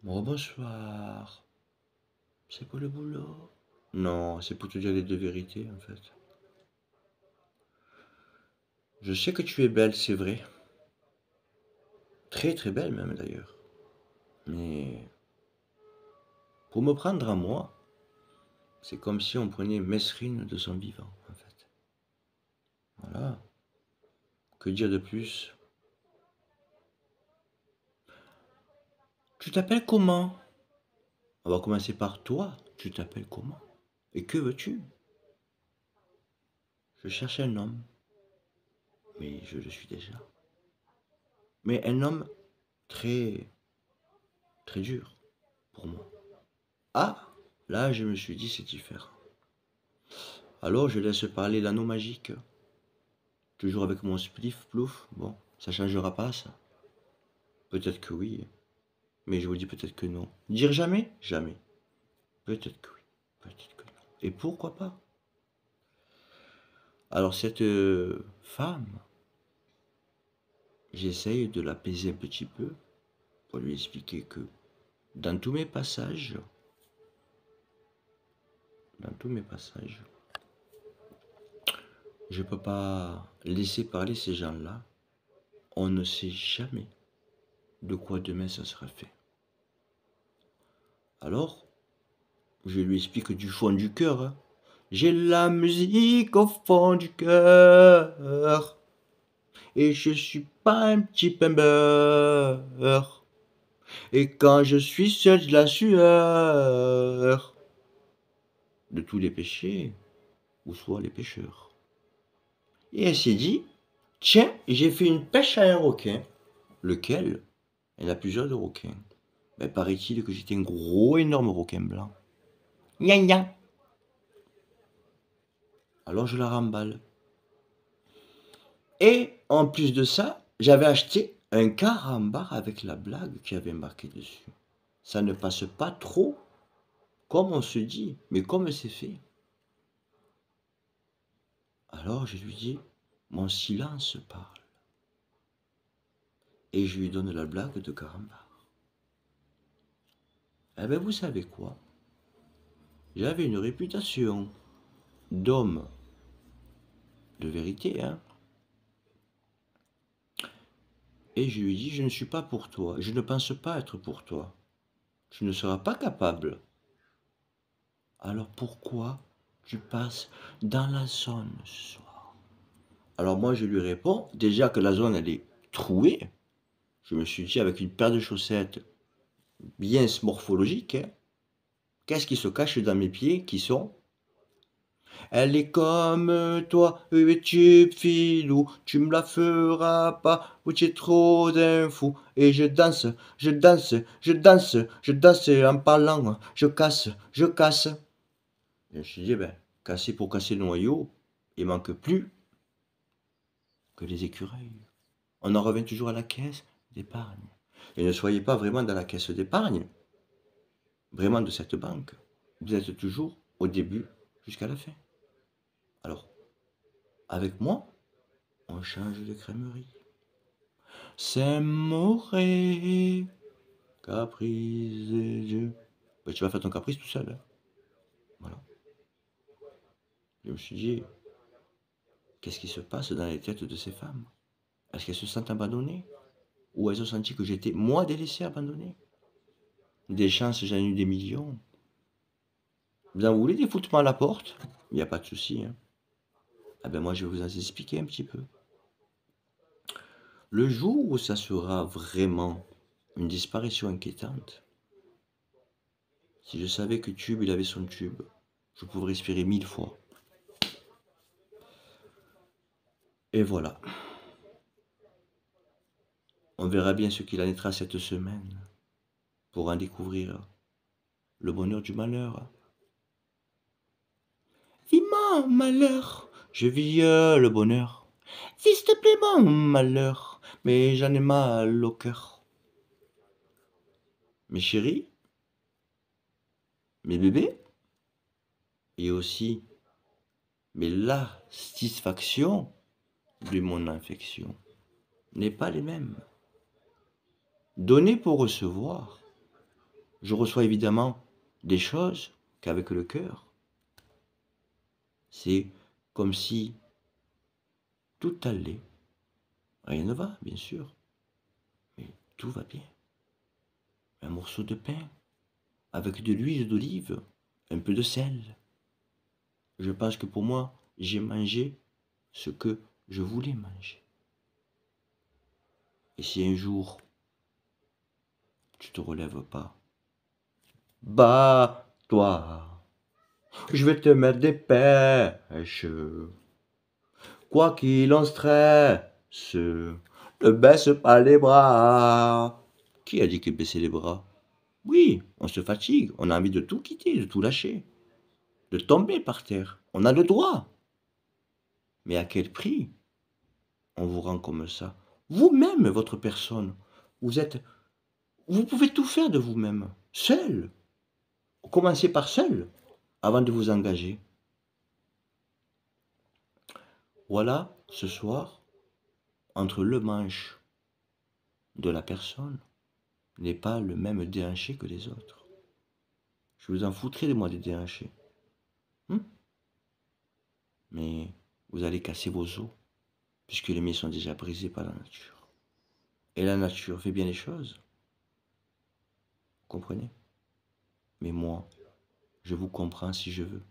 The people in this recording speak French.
Bon, bonsoir. C'est pour le boulot? Non, c'est pour te dire les deux vérités, en fait. Je sais que tu es belle, c'est vrai. Très très belle même d'ailleurs. Mais pour me prendre à moi, c'est comme si on prenait Mesrine de son vivant, en fait. Voilà. Que dire de plus? Tu t'appelles comment? On va commencer par toi. Tu t'appelles comment? Et que veux-tu? Je cherche un homme. Mais je le suis déjà. Mais un homme très très dur pour moi. Ah, là je me suis dit c'est différent. Alors je laisse parler l'anneau magique. Toujours avec mon spliff plouf. Bon, ça changera pas ça. Peut-être que oui, mais je vous dis peut-être que non. Dire jamais? Jamais. Peut-être que oui, peut-être que non. Et pourquoi pas? Alors cette femme, j'essaye de l'apaiser un petit peu pour lui expliquer que dans tous mes passages, dans tous mes passages, je peux pas laisser parler ces gens-là. On ne sait jamais de quoi demain ça sera fait. Alors, je lui explique du fond du cœur, hein. J'ai la musique au fond du cœur et je suis pas un petit pain beurre. Et quand je suis seul, de la sueur de tous les péchés, ou soit les pêcheurs. Et elle s'est dit, tiens, j'ai fait une pêche à un requin. Lequel? Elle a plusieurs de requins. Ben, paraît-il que j'étais un gros, énorme requin blanc. Gna gna. Alors je la remballe. Et en plus de ça, j'avais acheté un carambar avec la blague qui avait marqué dessus. Ça ne passe pas trop comme on se dit, mais comme c'est fait. Alors je lui dis, mon silence parle. Et je lui donne la blague de carambar. Eh bien, vous savez quoi? J'avais une réputation d'homme de vérité, hein. Et je lui dis, je ne suis pas pour toi. Je ne pense pas être pour toi. Tu ne seras pas capable. Alors pourquoi tu passes dans la zone ce soir? Alors moi je lui réponds, déjà que la zone elle est trouée. Je me suis dit avec une paire de chaussettes bien morphologiques, hein, qu'est-ce qui se cache dans mes pieds qui sont? Elle est comme toi, tu filou, tu me la feras pas, ou tu es trop d'un fou. Et je danse, je danse, je danse, je danse en parlant, je casse, je casse. Et je me suis dit, ben, casser pour casser le noyau, il manque plus que les écureuils. On en revient toujours à la caisse d'épargne. Et ne soyez pas vraiment dans la caisse d'épargne, vraiment de cette banque. Vous êtes toujours au début jusqu'à la fin. Alors, avec moi, on change de crèmerie. Saint-Mauré, caprice de Dieu. Ben, tu vas faire ton caprice tout seul, hein. Voilà. Je me suis dit, qu'est-ce qui se passe dans les têtes de ces femmes? Est-ce qu'elles se sentent abandonnées? Ou elles ont senti que j'étais, moi, délaissé, abandonné? Des chances, j'en ai eu des millions. Vous en voulez des foutements à la porte? Il n'y a pas de souci, hein. Ah ben moi, je vais vous en expliquer un petit peu. Le jour où ça sera vraiment une disparition inquiétante, si je savais que Tube, il avait son tube, je pourrais respirer 1000 fois. Et voilà. On verra bien ce qu'il en être cette semaine pour en découvrir le bonheur du malheur. Vis mon malheur, je vis le bonheur. S'il te plaît mon malheur, mais j'en ai mal au cœur. Mes chéris, mes bébés, et aussi mais la satisfaction de mon infection n'est pas les mêmes. Donner pour recevoir, Je reçois évidemment des choses qu'avec le cœur. C'est comme si tout allait. Rien ne va, bien sûr, mais tout va bien. Un morceau de pain avec de l'huile d'olive, un peu de sel. Je pense que pour moi, j'ai mangé ce que je voulais manger. Et si un jour, tu te relèves pas, bah, toi, je vais te mettre des pêches. Quoi qu'il en stresse, ne baisse pas les bras. Qui a dit que baisser les bras? Oui, on se fatigue, on a envie de tout quitter, de tout lâcher, de tomber par terre. On a le droit. Mais à quel prix on vous rend comme ça? Vous-même, votre personne, vous êtes, vous pouvez tout faire de vous-même, seul. Commencez par seul, avant de vous engager. Voilà, ce soir, entre le manche de la personne n'est pas le même déhanché que les autres. Je vous en foutrais de moi des déhanchés. Mais vous allez casser vos os, puisque les miens sont déjà brisés par la nature. Et la nature fait bien les choses. Vous comprenez? Mais moi, je vous comprends si je veux.